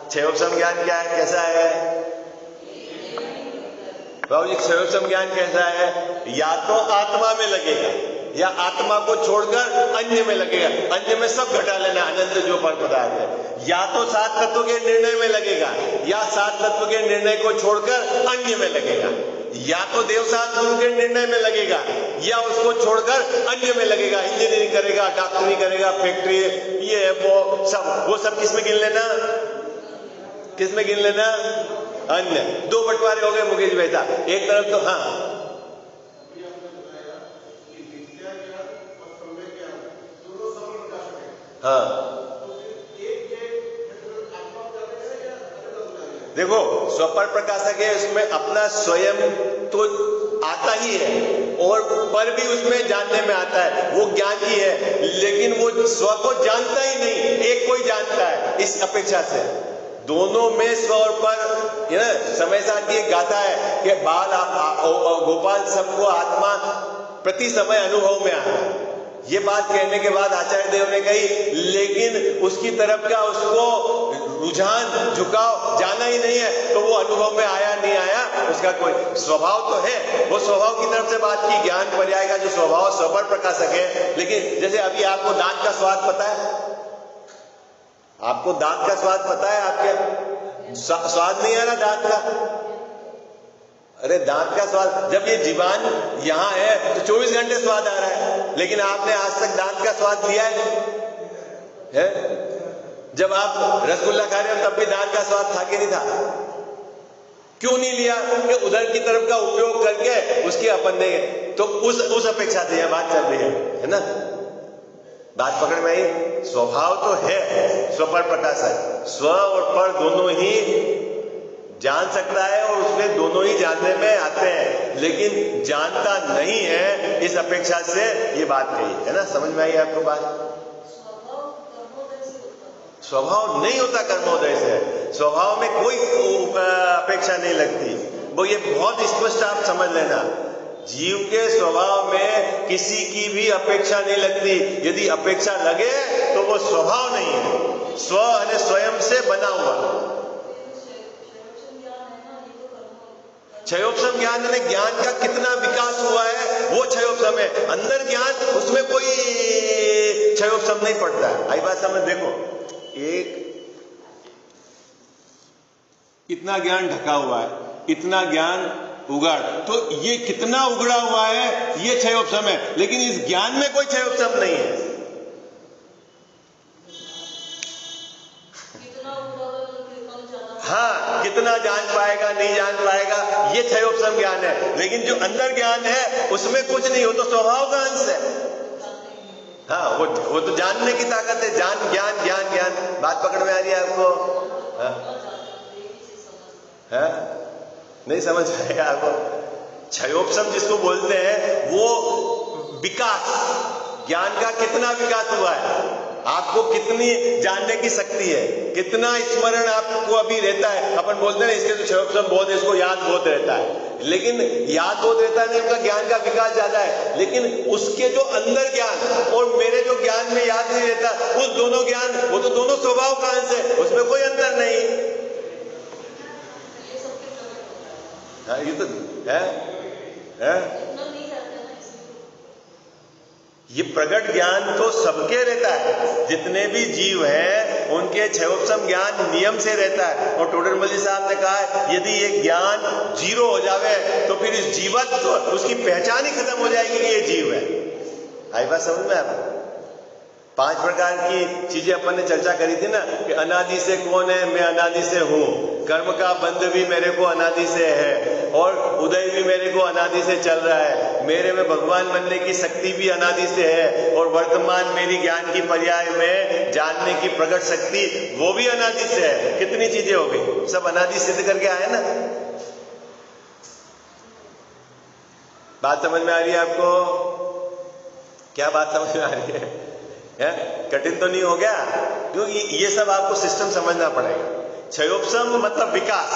क्षयोपशम ज्ञान क्या है, कैसा है बाबू जी? क्षयोपशम ज्ञान कैसा है? या तो आत्मा में लगेगा या आत्मा को छोड़कर अन्य में लगेगा। अन्य में सब घटा लेना, अनंत जो पर पदार्थ है। या तो सात तत्व के निर्णय में लगेगा या सात तत्व के निर्णय को छोड़कर अन्य में लगेगा, या तो देव सात गुरु के निर्णय में लगेगा या उसको छोड़कर अन्य में लगेगा। इंजीनियरिंग करेगा, डॉक्टरी करेगा, फैक्ट्री, ये वो सब किसमें गिन लेना? किसमें गिन लेना? अन्य। दो बंटवारे हो गए मुकेश भाई साहब। एक तरफ तो हाँ देखो, स्वपर प्रकाशक है, उसमें अपना स्वयं तो आता ही है, और पर भी उसमें जानने में आता है, वो ज्ञानी है, लेकिन वो स्व को जानता ही नहीं, एक को ही जानता है। इस अपेक्षा से दोनों में स्व और पर, समय साथ की एक गाथा है कि बाल गोपाल सबको आत्मा प्रति समय अनुभव में आता है। ये बात कहने के बाद आचार्य देव ने कही, लेकिन उसकी तरफ का उसको रुझान झुकाव जाना ही नहीं है, तो वो अनुभव में आया नहीं आया, उसका कोई स्वभाव तो है। वो स्वभाव की तरफ से बात की, ज्ञान पर्याय का जो स्वभाव स्वपर प्रकाशक है। लेकिन जैसे अभी आपको दांत का स्वाद पता है, आपको दांत का स्वाद पता है, आपके स्वाद नहीं आ रहा दांत का? अरे दांत का स्वाद, जब ये जीवान यहां है तो 24 घंटे स्वाद आ रहा है, लेकिन आपने आज तक दांत का स्वाद लिया है? जब आप रसगुल्ला खा रहे हो तब भी दांत का स्वाद था कि नहीं था? क्यों नहीं लिया? कि उधर की तरफ का उपयोग करके उसकी अपन ने, तो उस अपेक्षा से यह बात चल रही है ना? बात पकड़ में आई? स्वभाव तो है स्वपर प्रकाशक, स्व और पर दोनों ही जान सकता है और उसमें दोनों ही जानने में आते हैं, लेकिन जानता नहीं है, इस अपेक्षा से ये बात कही है ना? समझ में आई आपको बात? स्वभाव नहीं होता कर्मोदय से, स्वभाव में कोई अपेक्षा नहीं लगती। वो ये बहुत स्पष्ट आप समझ लेना, जीव के स्वभाव में किसी की भी अपेक्षा नहीं लगती। यदि अपेक्षा लगे तो वो स्वभाव नहीं है, स्व यानी स्वयं से बना हुआ। क्षयोपशम ज्ञान में ज्ञान का कितना विकास हुआ है वो क्षयोपशम है, अंदर ज्ञान उसमें कोई क्षयोपशम नहीं पड़ता है। आई बात समझ? देखो, एक इतना ज्ञान ढका हुआ है, इतना ज्ञान उगाड़, तो ये कितना उगड़ा हुआ है ये क्षयोपशम है, लेकिन इस ज्ञान में कोई क्षयोपशम नहीं है। हाँ, कितना जान पाएगा नहीं जान पाएगा ये क्षयोपशम ज्ञान है, लेकिन जो अंदर ज्ञान है उसमें कुछ नहीं, हो तो स्वभाव का अंश है। हाँ, वो तो जानने की ताकत है, ज्ञान ज्ञान। बात पकड़ में आ रही है आपको? हाँ? नहीं समझ आएगा आपको? क्षयोपशम जिसको बोलते हैं वो विकास, ज्ञान का कितना विकास हुआ है, आपको कितनी जानने की शक्ति है, कितना स्मरण आपको अभी रहता है। अपन बोलते हैं इसके तो क्षयोपशम बहुत है, इसको याद बहुत रहता है, लेकिन याद बहुत रहता है, उनका ज्ञान का विकास ज्यादा है। लेकिन उसके जो अंदर ज्ञान और मेरे जो ज्ञान में याद नहीं रहता, उस दोनों ज्ञान, वो तो दोनों स्वभाव का अंश है, उसमें कोई अंतर नहीं। हाँ, ये तो है? ये प्रगट ज्ञान तो सबके रहता है, जितने भी जीव हैं उनके क्षयोपशम ज्ञान नियम से रहता है। और टोडरमल जी साहब ने कहा है, यदि ये ज्ञान जीरो हो जावे तो फिर इस जीवत्व उसकी पहचान ही खत्म हो जाएगी कि ये जीव है। आई बात समझ में? आप 5 प्रकार की चीजें अपन ने चर्चा करी थी ना, कि अनादि से कौन है? मैं अनादि से हूं, कर्म का बंध भी मेरे को अनादि से है, और उदय भी मेरे को अनादि से चल रहा है, मेरे में भगवान बनने की शक्ति भी अनादि से है, और वर्तमान मेरी ज्ञान की पर्याय में जानने की प्रकट शक्ति वो भी अनादि से है। कितनी चीजें हो गई, सब अनादि सिद्ध करके आए ना। बात समझ में आ रही है आपको? क्या बात समझ में आ रही है? कठिन तो नहीं हो गया? क्योंकि ये सब आपको सिस्टम समझना पड़ेगा। क्षयोपशम मतलब विकास,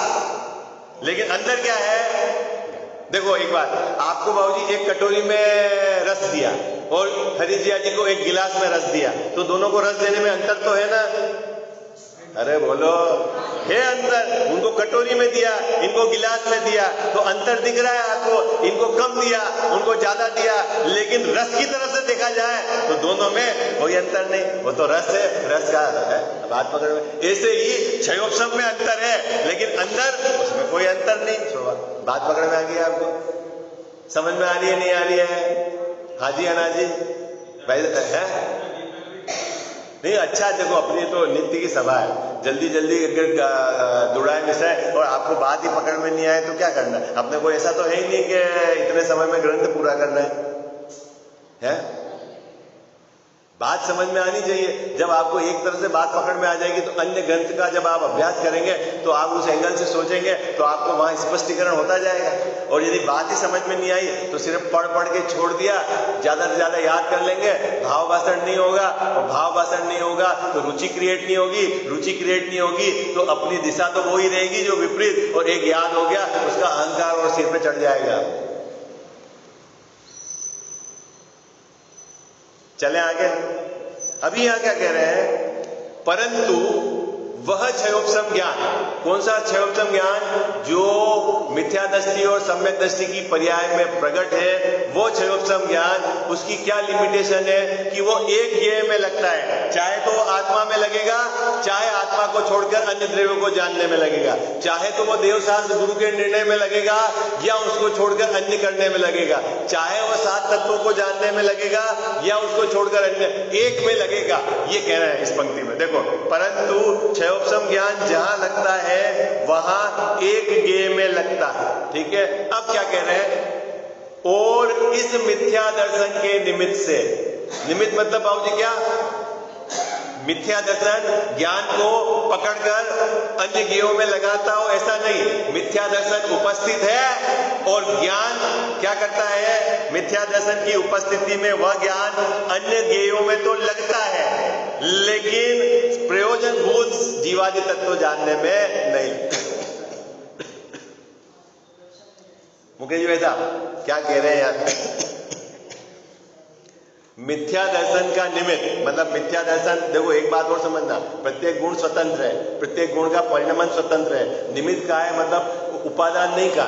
लेकिन अंदर क्या है? देखो एक बात, आपको बाबूजी एक कटोरी में रस दिया और हरिजिया जी को एक गिलास में रस दिया, तो दोनों को रस देने में अंतर तो है ना? अरे बोलो, है अंतर। उनको कटोरी में दिया, इनको गिलास में दिया, तो अंतर दिख रहा है आपको। इनको कम दिया, उनको ज्यादा दिया, लेकिन रस की तरफ से देखा जाए तो दोनों में कोई अंतर नहीं, वो तो रस है, रस का है। बात पकड़ में? ऐसे ही क्षयोपशम में अंतर है, लेकिन अंदर उसमें कोई अंतर नहीं। बात पकड़ में आ गई आपको? समझ में आ रही है नहीं आ रही है? हाजी अना जी भाई है नहीं? अच्छा, देखो अपनी तो नित्य की सभा है, जल्दी जल्दी अगर दुड़ाए मिसाए और आपको बात ही पकड़ में नहीं आए तो क्या करना है? अपने को ऐसा तो है ही नहीं कि इतने समय में ग्रंथ पूरा करना है? बात समझ में आनी चाहिए। जब आपको एक तरह से बात पकड़ में आ जाएगी तो अन्य ग्रंथ का जब आप अभ्यास करेंगे तो आप उस एंगल से सोचेंगे तो आपको वहां स्पष्टीकरण होता जाएगा। और यदि बात ही समझ में नहीं आई तो सिर्फ पढ़ पढ़ के छोड़ दिया, ज्यादा से ज्यादा याद कर लेंगे, भाव भाषण नहीं होगा, और भाव भाषण नहीं होगा तो रुचि क्रिएट नहीं होगी, रुचि क्रिएट नहीं होगी तो अपनी दिशा तो वो ही रहेगी जो विपरीत, और एक याद हो गया उसका अहंकार और सिर पे चढ़ जाएगा। चले आगे। अभी यहां क्या कह रहे हैं, परंतु वह क्षयोपशम ज्ञान, कौन सा क्षयोपशम ज्ञान, जो मिथ्या दृष्टि और सम्यक दृष्टि की पर्याय में प्रकट है, वो क्षयोपशम ज्ञान, उसकी क्या लिमिटेशन है कि वो एक ज्ञेय में लगता है। चाहे तो वो आत्मा में लगेगा, चाहे आत्मा को छोड़कर अन्य द्रव्यों को जानने में लगेगा, चाहे तो वो देवशास्त्र गुरु के निर्णय में लगेगा या उसको छोड़कर अन्य करने में लगेगा, चाहे वो 7 तत्वों को जानने में लगेगा या उसको छोड़कर अन्य, एक में लगेगा। ये कह रहे हैं इस पंक्ति में, देखो, परंतु क्षयोपशम ज्ञान जहां लगता है वहां एक ज्ञेय में लगता है। ठीक है, अब क्या कह रहे हैं, और इस मिथ्या दर्शन के निमित्त से, निमित्त मतलब बाबूजी क्या, मिथ्या दर्शन ज्ञान को पकड़कर अन्य ज्ञेयों में लगाता हो ऐसा नहीं, मिथ्या दर्शन उपस्थित है और ज्ञान क्या करता है, मिथ्या दर्शन की उपस्थिति में वह ज्ञान अन्य ज्ञेयों में तो लगता है लेकिन प्रयोजनभूत जीवादि तत्व जानने में नहीं। मुकेश जी वैसा क्या कह रहे हैं यार, मिथ्या दर्शन का निमित्त मतलब मिथ्या दर्शन, देखो एक बात और समझना, प्रत्येक गुण स्वतंत्र है, प्रत्येक गुण का परिणमन स्वतंत्र है। निमित्त का है मतलब उपादान नहीं का,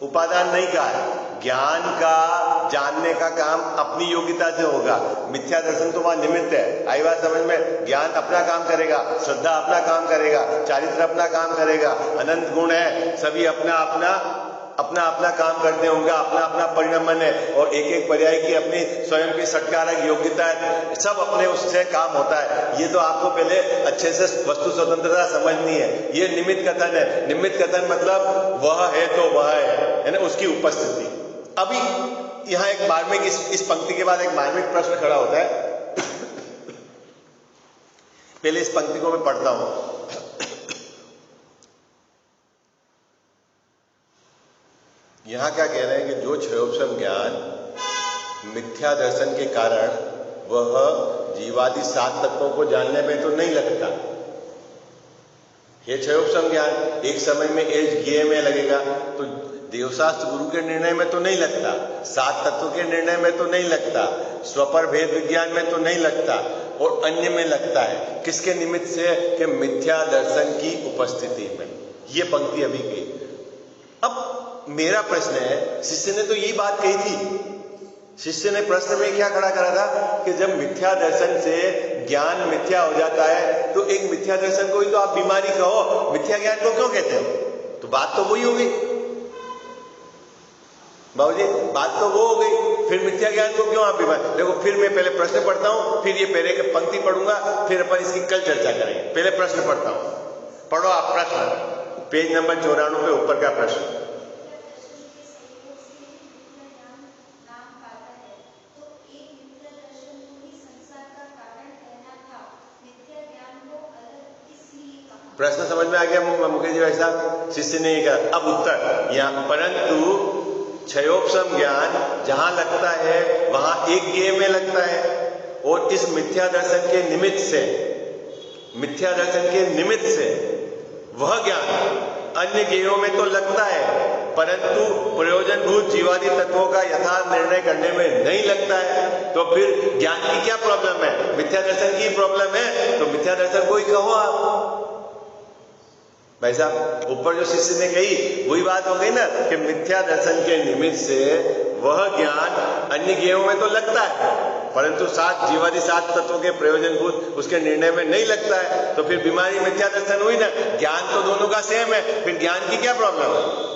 उपादान नहीं का है। ज्ञान का जानने का काम अपनी योग्यता से होगा, मिथ्या दर्शन तो वहां निमित्त है। आई बात समझ में, ज्ञान अपना काम करेगा, श्रद्धा अपना काम करेगा, चारित्र अपना काम करेगा, अनंत गुण है, सभी अपना अपना काम करते हैं, उनका अपना अपना परिणमन है और एक एक पर्याय की अपनी स्वयं की सत्कारक योग्यता है, सब अपने उससे काम होता है। ये तो आपको पहले अच्छे से वस्तु स्वतंत्रता समझनी है। ये निमित्त कथन है। निमित्त कथन मतलब वह है तो वह है ना, उसकी उपस्थिति। अभी यहां एक मार्मिक, इस पंक्ति के बाद एक मार्मिक प्रश्न खड़ा होता है। पहले इस पंक्ति को मैं पढ़ता हूं। यहां क्या कह रहे हैं कि जो क्षयोपशम ज्ञान मिथ्या दर्शन के कारण वह जीवादि 7 तत्वों को जानने में तो नहीं लगता, ये क्षयोपशम ज्ञान एक समय में एक ज्ञेय में लगेगा तो देवशास्त्र गुरु के निर्णय में तो नहीं लगता, 7 तत्वों के निर्णय में तो नहीं लगता, स्वपर भेद विज्ञान में तो नहीं लगता और अन्य में लगता है। किसके निमित्त से, कि मिथ्या दर्शन की उपस्थिति में। ये पंक्ति अभी की। अब मेरा प्रश्न है, शिष्य ने तो यही बात कही थी, शिष्य ने प्रश्न में क्या खड़ा करा था कि जब मिथ्या दर्शन से ज्ञान मिथ्या हो जाता है तो एक मिथ्या दर्शन को ही तो आप बीमारी कहो, मिथ्या ज्ञान को क्यों कहते हो? तो बात तो वही हो गई बाबूजी, बात तो वो हो गई, फिर मिथ्या ज्ञान को क्यों आप बीमारी? देखो फिर मैं पहले प्रश्न पढ़ता हूं, फिर ये पहले के पंक्ति पढ़ूंगा, फिर अपन इसकी कल चर्चा करेंगे। पहले प्रश्न पढ़ता हूं, पढ़ो आप प्रश्न, पेज नंबर 94 पे ऊपर का प्रश्न। प्रश्न समझ में आ गया मुकेश जी ऐसा? शिष्य ने कहा। अब उत्तर यहाँ, परंतु क्षयोपशम ज्ञान जहां लगता है वहां एक ज्ञेय में लगता है और इस मिथ्या दर्शन के निमित्त से, मिथ्या दर्शन के निमित्त से वह ज्ञान अन्य ज्ञेयों में तो लगता है परंतु प्रयोजनभूत जीवादि तत्वों का यथार्थ निर्णय करने में नहीं लगता है। तो फिर ज्ञान की क्या प्रॉब्लम है? मिथ्या दर्शन की प्रॉब्लम है तो मिथ्या दर्शन को ही कहो आप। भाई साहब ऊपर जो शिष्य ने कही वही बात हो गई ना कि मिथ्या दर्शन के निमित्त से वह ज्ञान अन्य ज्ञेयों में तो लगता है परंतु 7 तत्वों के प्रयोजनभूत उसके निर्णय में नहीं लगता है। तो फिर बीमारी मिथ्या दर्शन हुई ना, ज्ञान तो दोनों का सेम है, फिर ज्ञान की क्या प्रॉब्लम है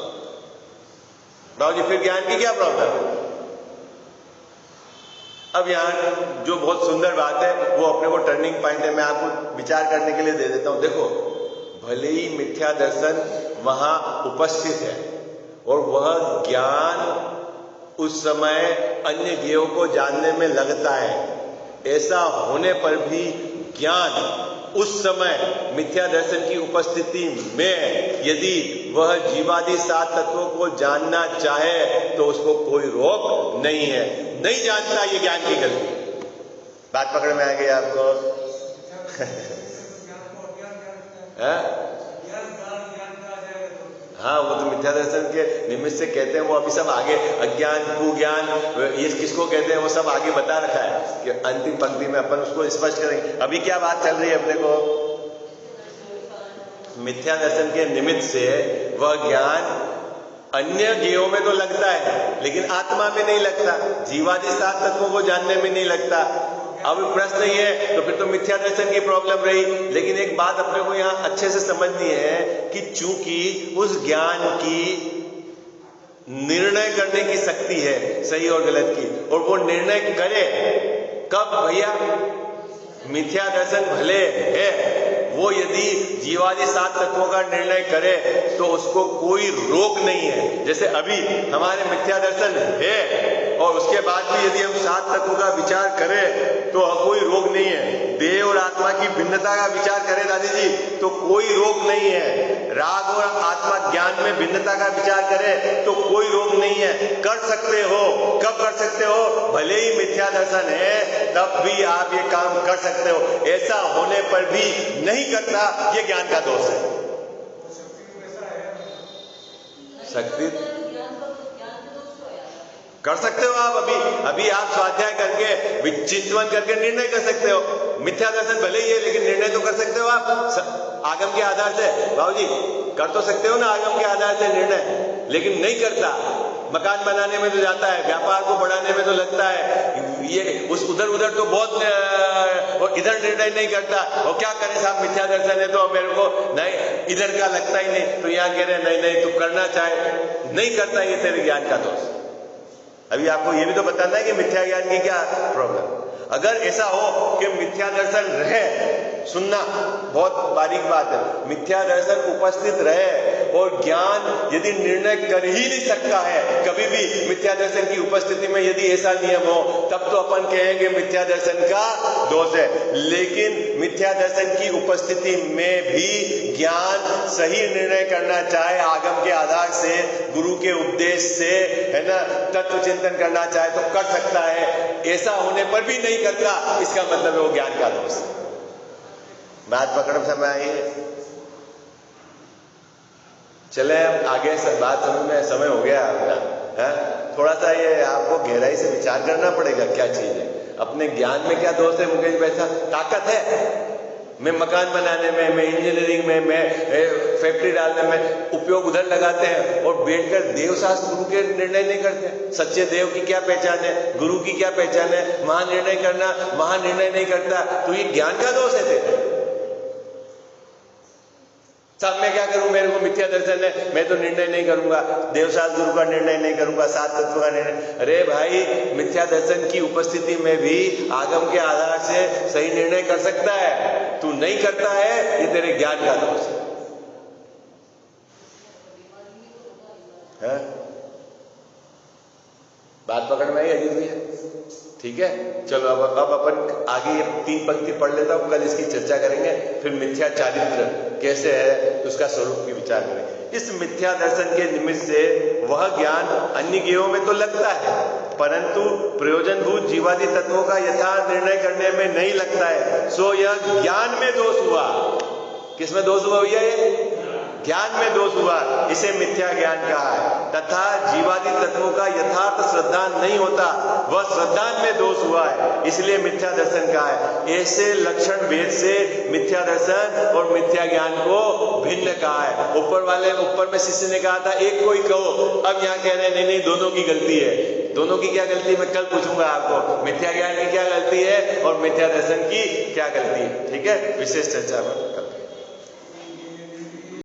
बाबूजी? फिर ज्ञान की क्या प्रॉब्लम है? अब यहां जो बहुत सुंदर बात है वो अपने को टर्निंग पॉइंट है, मैं आपको विचार करने के लिए दे देता हूं। देखो भले ही मिथ्या दर्शन वहां उपस्थित है और वह ज्ञान उस समय अन्य ज्ञेयों को जानने में लगता है, ऐसा होने पर भी ज्ञान उस समय मिथ्या दर्शन की उपस्थिति में यदि वह जीवादि सात तत्वों को जानना चाहे तो उसको कोई रोक नहीं है। नहीं जानता, ये ज्ञान की गलती। बात पकड़ में आ गई आपको? हाँ, वो तो मिथ्या दर्शन के निमित्त से कहते हैं। वो अभी सब आगे अज्ञान कुज्ञान ये किसको कहते हैं वो सब आगे बता रखा है कि अंतिम पंक्ति में अपन उसको स्पष्ट करेंगे। अभी क्या बात चल रही है अपने को? मिथ्या दर्शन के निमित्त से वह ज्ञान अन्य जीवों में तो लगता है लेकिन आत्मा में नहीं लगता, जीवादि सात तत्वों को जानने में नहीं लगता। अब प्रश्न ये है तो फिर तो मिथ्या दर्शन की प्रॉब्लम रही। लेकिन एक बात अपने को यहां अच्छे से समझनी है कि चूंकि उस ज्ञान की निर्णय करने की शक्ति है सही और गलत की, और वो निर्णय करे कब भैया? मिथ्या दर्शन भले है, वो यदि जीवादि सात तत्वों का निर्णय करे तो उसको कोई रोक नहीं है। जैसे अभी हमारे मिथ्या दर्शन है और उसके बाद भी यदि हम सात तत्वों का विचार करें तो कोई रोक नहीं है। देह और आत्मा की भिन्नता का विचार करें दादी जी तो कोई रोक नहीं है। राग और आत्मा ज्ञान में भिन्नता का विचार करें तो कोई रोक नहीं है। कर सकते हो। कब कर सकते हो? भले ही मिथ्या दर्शन है तब भी आप ये काम कर सकते हो। ऐसा होने पर भी नहीं करता, ये ज्ञान का दोष है। शक्ति कर सकते हो आप। अभी आप स्वाध्याय करके चिंतन करके निर्णय कर सकते हो। मिथ्या दर्शन भले ही है लेकिन निर्णय तो कर सकते हो आप आगम के आधार से। बाबूजी कर तो सकते हो ना आगम के आधार से निर्णय, लेकिन नहीं करता। मकान बनाने में तो जाता है, व्यापार को बढ़ाने में तो लगता है, ये उस उधर उधर तो बहुत इधर निर्णय नहीं करता। और क्या करें साहब, मिथ्या दर्शन है तो मेरे को नहीं इधर का लगता ही नहीं, तो यहाँ कह रहे नहीं तू करना चाहे नहीं करता, ये तेरे ज्ञान का दोष। अभी आपको ये भी तो बताना है कि मिथ्या ज्ञान की क्या प्रॉब्लम। अगर ऐसा हो कि मिथ्या दर्शन रहे, सुनना बहुत बारीक बात है, मिथ्या दर्शन उपस्थित रहे और ज्ञान यदि निर्णय कर ही नहीं सकता है कभी भी मिथ्या दर्शन की उपस्थिति में, यदि ऐसा नियम हो तब तो अपन कहेंगे मिथ्या दर्शन का दोष है। लेकिन मिथ्या दर्शन की उपस्थिति में भी ज्ञान सही निर्णय करना चाहे आगम के आधार से, गुरु के उपदेश से, है ना, तत्व चिंतन करना चाहे तो कर सकता है। ऐसा होने पर भी नहीं करता, इसका मतलब है वो ज्ञान का दोष है। बात पकड़ समय आई है। चले आगे बात समझ में, समय हो गया आपका। थोड़ा सा ये आपको गहराई से विचार करना पड़ेगा क्या चीज है, अपने ज्ञान में क्या दोष है। मुकेश भाई साहब ताकत है, मैं मकान बनाने में, मैं इंजीनियरिंग में, मैं फैक्ट्री डालने में उपयोग उधर लगाते हैं और बैठकर देवशास्त्र गुरु के निर्णय नहीं करते। सच्चे देव की क्या पहचान है, गुरु की क्या पहचान है, महानिर्णय करना, महानिर्णय नहीं करता, तो ये ज्ञान का दोष है तेरे। साहब मैं क्या करूं, मेरे को मिथ्या दर्शन है, मैं तो निर्णय नहीं करूंगा, देवशास्त्र गुरु का निर्णय नहीं करूंगा, सात तत्व का निर्णय। अरे भाई, मिथ्या दर्शन की उपस्थिति में भी आगम के आधार से सही निर्णय कर सकता है, तू नहीं करता है, ये तेरे ज्ञान का दोष है। बात पकड़ में आई अजीत भैया? ठीक है, चलो अब अपन आगे ये 3 पंक्ति पढ़ लेता हूं, कल इसकी चर्चा करेंगे। फिर मिथ्या चारित्र कैसे है उसका स्वरूप की विचार करेंगे। इस मिथ्या दर्शन के निमित्त से वह ज्ञान अन्य ज्ञेयों में तो लगता है परंतु प्रयोजनभूत जीवादि तत्वों का यथार्थ निर्णय करने में नहीं लगता है। सो यह ज्ञान में दोष हुआ। किसमें दोष हुआ भैया? ये ज्ञान में दोष हुआ, इसे मिथ्या ज्ञान कहा है। तथा जीवादि तत्वों का यथार्थ श्रद्धा नहीं होता, वह श्रद्धा में दोष हुआ है, इसलिए मिथ्या दर्शन कहा है। ऐसे लक्षण भेद से मिथ्या दर्शन और मिथ्या ज्ञान को भिन्न कहा है। ऊपर में शिष्य ने कहा था एक को ही कहो, अब यहाँ कह रहे हैं नहीं दोनों की गलती है। दोनों की क्या गलती मैं कल पूछूंगा आपको, मिथ्या ज्ञान की क्या गलती है और मिथ्या दर्शन की क्या गलती है। ठीक है, विशेष चर्चा कल।